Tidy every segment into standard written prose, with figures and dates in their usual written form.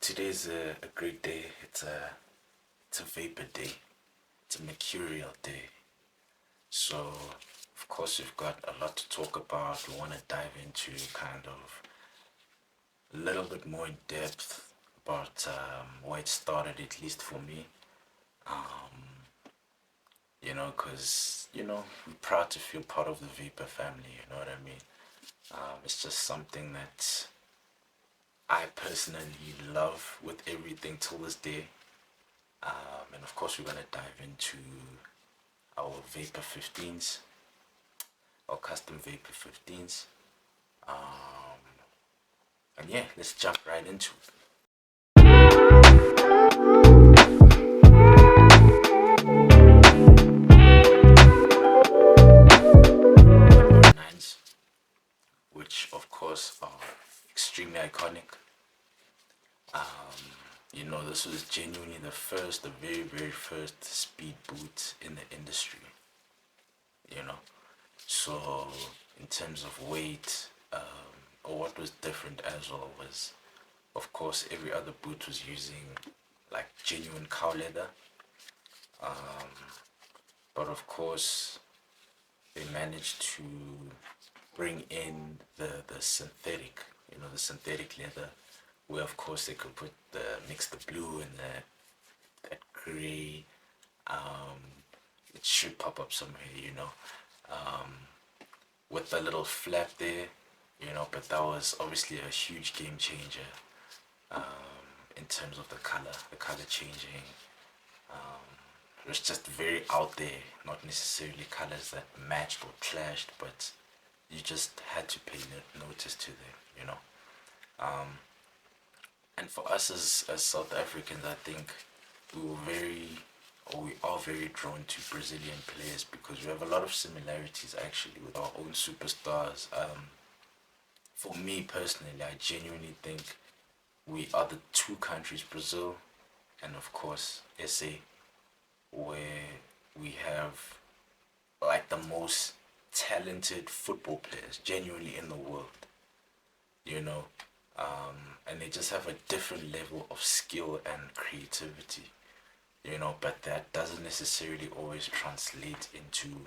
today's a great day. It's a vapor day. It's a mercurial day. So of course we've got a lot to talk about. We want to dive into kind of a little bit more in depth about where it started, at least for me. Because we're proud to feel part of the vapor family. You know what I mean? It's just something that I personally love with everything till this day. And of course, we're gonna dive into our Vapor 15s, our custom Vapor 15s. And yeah, let's jump right into it. Nines, which of course are extremely iconic. This was genuinely the very, very first speed boot in the industry. So in terms of weight, or what was different as well was, of course, every other boot was using like genuine cow leather. But of course, they managed to bring in the synthetic, the synthetic leather, where of course they could mix the blue and that gray. It should pop up somewhere, with the little flap there, but that was obviously a huge game changer in terms of the color changing. It was just very out there, not necessarily colors that matched or clashed, but you just had to pay notice to them, And for us as South Africans, I think we are very drawn to Brazilian players because we have a lot of similarities actually with our own superstars. For me personally, I genuinely think we are the two countries, Brazil and of course SA, where we have like the most talented football players genuinely in the world, and they just have a different level of skill and creativity, but that doesn't necessarily always translate into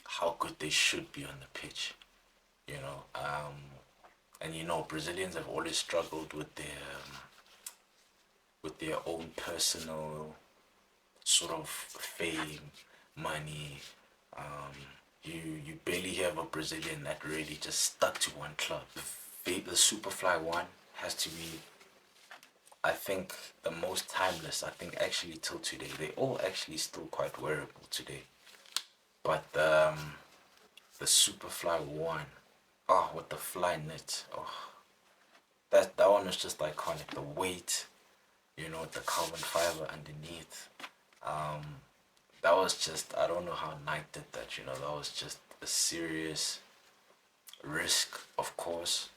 how good they should be on the pitch, and Brazilians have always struggled with their own personal sort of fame, money. You barely hear of a Brazilian that really just stuck to one club. The SuperFly I has to be, I think, the most timeless. I think actually till today, they all actually still quite wearable today. But the SuperFly I, with the fly knit, that one was just iconic. The weight, the carbon fiber underneath. That was just, I don't know how Nike did that, that was just a serious risk, of course,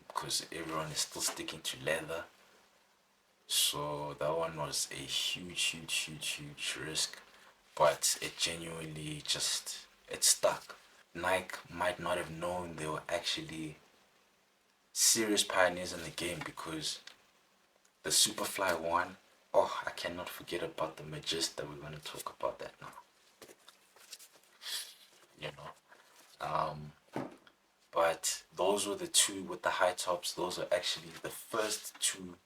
because everyone is still sticking to leather. So that one was a huge risk, but it genuinely it stuck. Nike might not have known they were actually serious pioneers in the game because the SuperFly I, I cannot forget about the Magista. We're going to talk about that now. But those were the two with the high tops. Those are actually the first two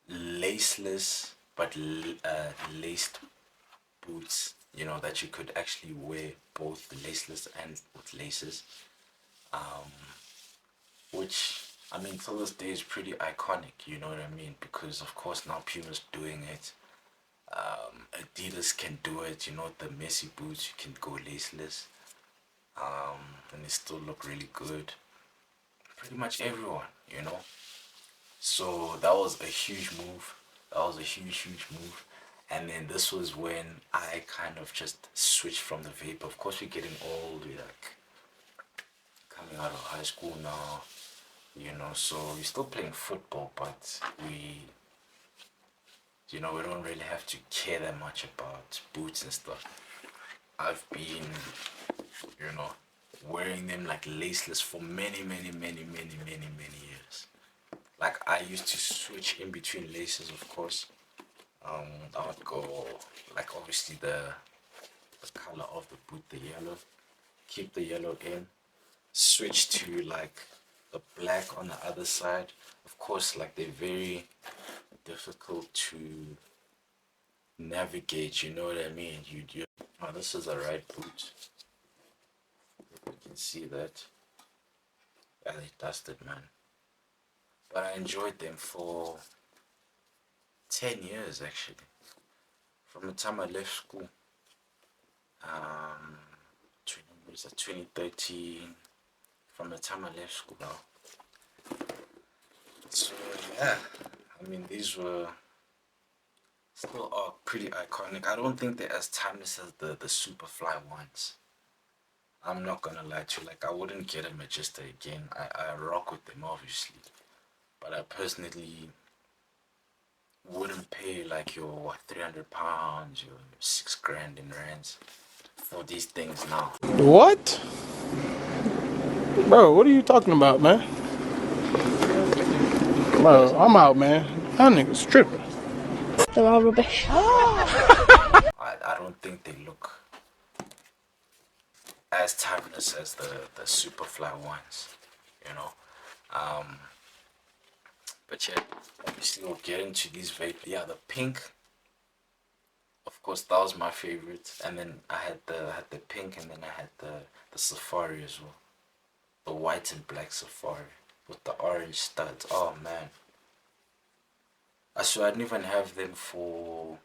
laceless but laced boots, that you could actually wear both laceless and with laces. Which, I mean, till this day is pretty iconic, you know what I mean? Because of course now Puma's doing it. Adidas can do it, the messy boots, you can go laceless. And they still look really good. Pretty much everyone, So that was a huge move. That was a huge move. And then this was when I kind of just switched from the vapor. Of course, we're getting old. We're like coming out of high school now, So we're still playing football, but we don't really have to care that much about boots and stuff. I've been, wearing them like laceless for many years. Like I used to switch in between laces, of course. I would go like obviously the color of the boot, the yellow. Keep the yellow in. Switch to like the black on the other side. Of course, like they're very difficult to navigate. You know what I mean? You. Oh, this is a right boot. You can see that. Yeah, they dusted, man. But I enjoyed them for 10 years actually. From the time I left school. Um, 2013. From the time I left school now. So yeah, I mean these were still are pretty iconic. I don't think they're as timeless as the SuperFly ones. I'm not gonna lie to you, like I wouldn't get a Magista again. I rock with them obviously. But I personally wouldn't pay like your what, £300, your 6 grand in rands for these things now. What? Bro, what are you talking about, man? Bro, I'm out, man. That nigga's tripping. They're all rubbish. I don't think they look as timeless as the Superfly ones, you know. Um, but yeah, obviously we'll get into these vape. Yeah, the pink, of course, that was my favorite. And then I had the pink, and then I had the safari as well, the white and black safari with the orange studs. Oh man, I didn't even have them for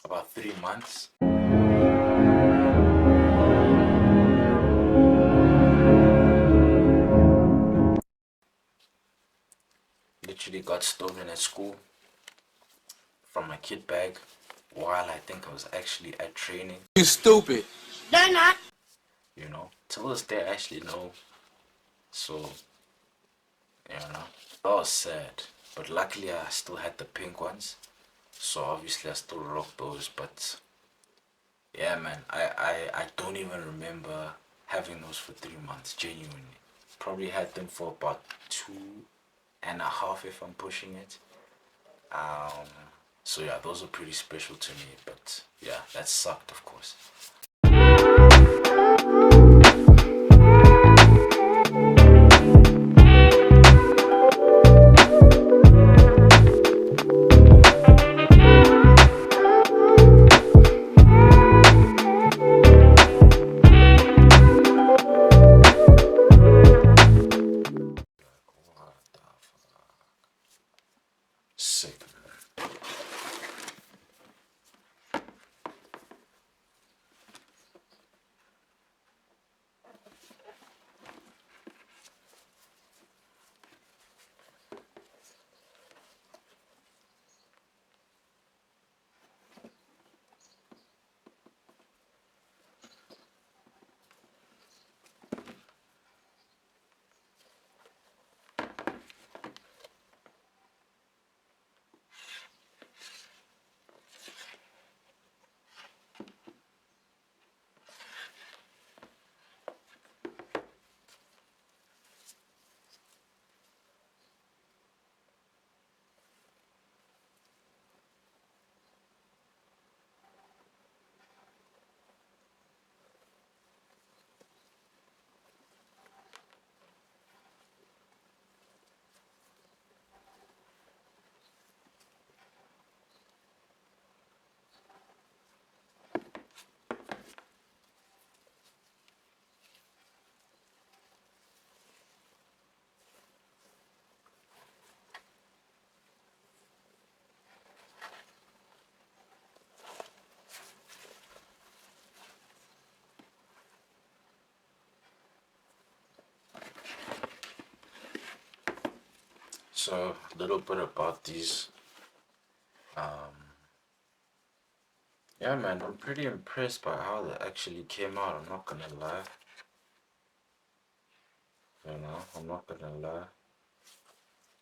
about 3 months. Literally got stolen at school from my kit bag while I think I was actually at training. You stupid. They're not. You know, till this day I actually know. So, you know, that was sad. But luckily I still had the pink ones. So obviously I still rock those. But yeah, man, I don't even remember having those for 3 months, genuinely. Probably had them for about 2.5 if I'm pushing it. So yeah, those are pretty special to me. But yeah, that sucked, of course. Sick, man. So a little bit about these. Yeah, man, I'm pretty impressed by how they actually came out. I'm not gonna lie. You know, I'm not gonna lie.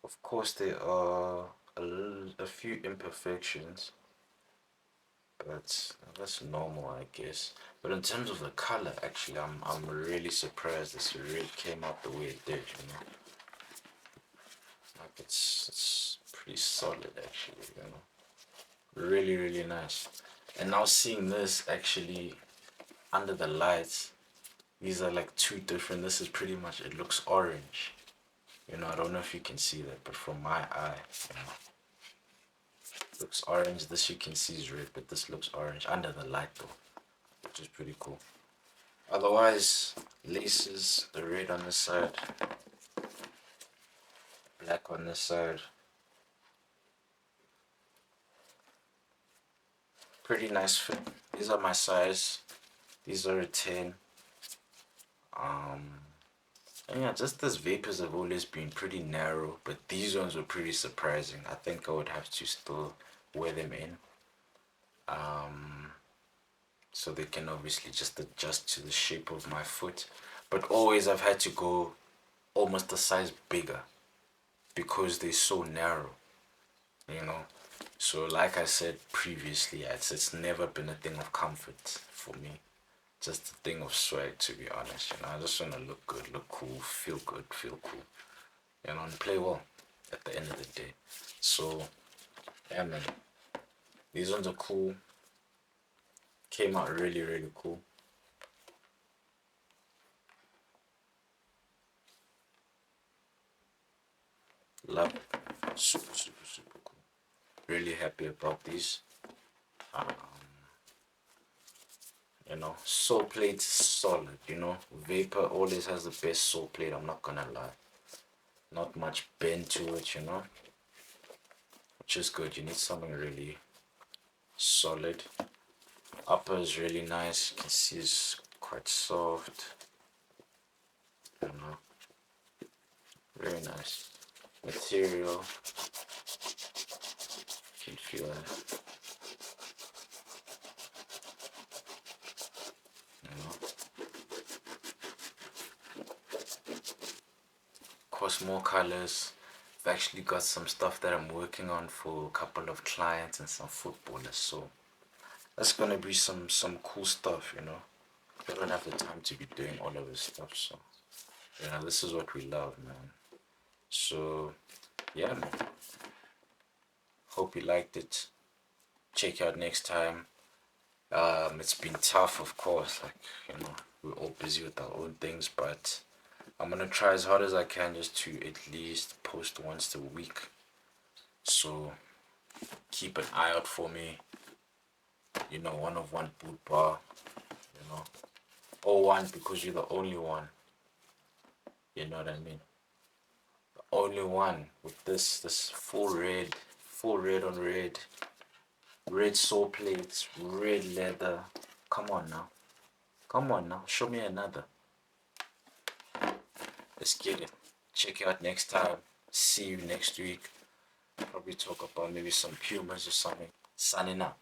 Of course, there are a few imperfections, but that's normal, I guess. But in terms of the color, actually, I'm really surprised this really came out the way it did. You know. solid actually, you know. Really, really nice. And now seeing this actually under the lights, these are like two different. This is pretty much, it looks orange. You know, I don't know if you can see that, but from my eye, you know, it looks orange. This you can see is red, but this looks orange under the light though, which is pretty cool. Otherwise, laces, the red on this side, black on this side. Pretty nice fit. These are my size. These are a 10. And yeah, just these vapors have always been pretty narrow, but these ones were pretty surprising. I think I would have to still wear them in. So they can obviously just adjust to the shape of my foot. But always I've had to go almost a size bigger because they're so narrow, you know. So like I said previously, it's never been a thing of comfort for me. Just a thing of swag, to be honest. You know, I just want to look good, look cool, feel good, feel cool, you know, and play well at the end of the day. So yeah, man, these ones are cool. Came out really, really cool. Love it. Super, super, super cool. Really happy about these. You know, sole plate solid. You know, Vapor always has the best sole plate, I'm not gonna lie. Not much bend to it, you know, which is good. You need something really solid. Upper is really nice. You can see it's quite soft, you know, very nice material. You can feel it, you know. Of course, more colors. I've actually got some stuff that I'm working on for a couple of clients and some footballers, so that's gonna be some cool stuff, you know. I don't have the time to be doing all of this stuff, so you know, this is what we love, man. So yeah, man, hope you liked it. Check out next time. It's been tough, of course, like, you know, we're all busy with our own things, but I'm gonna try as hard as I can just to at least post once a week. So keep an eye out for me. You know, one of one boot bar, you know, or one because you're the only one. You know what I mean? The only one with this full red on red, red sole plates, red leather. Come on now. Come on now. Show me another. Let's get it. Check out next time. See you next week. Probably talk about maybe some Pumas or something. Signing out.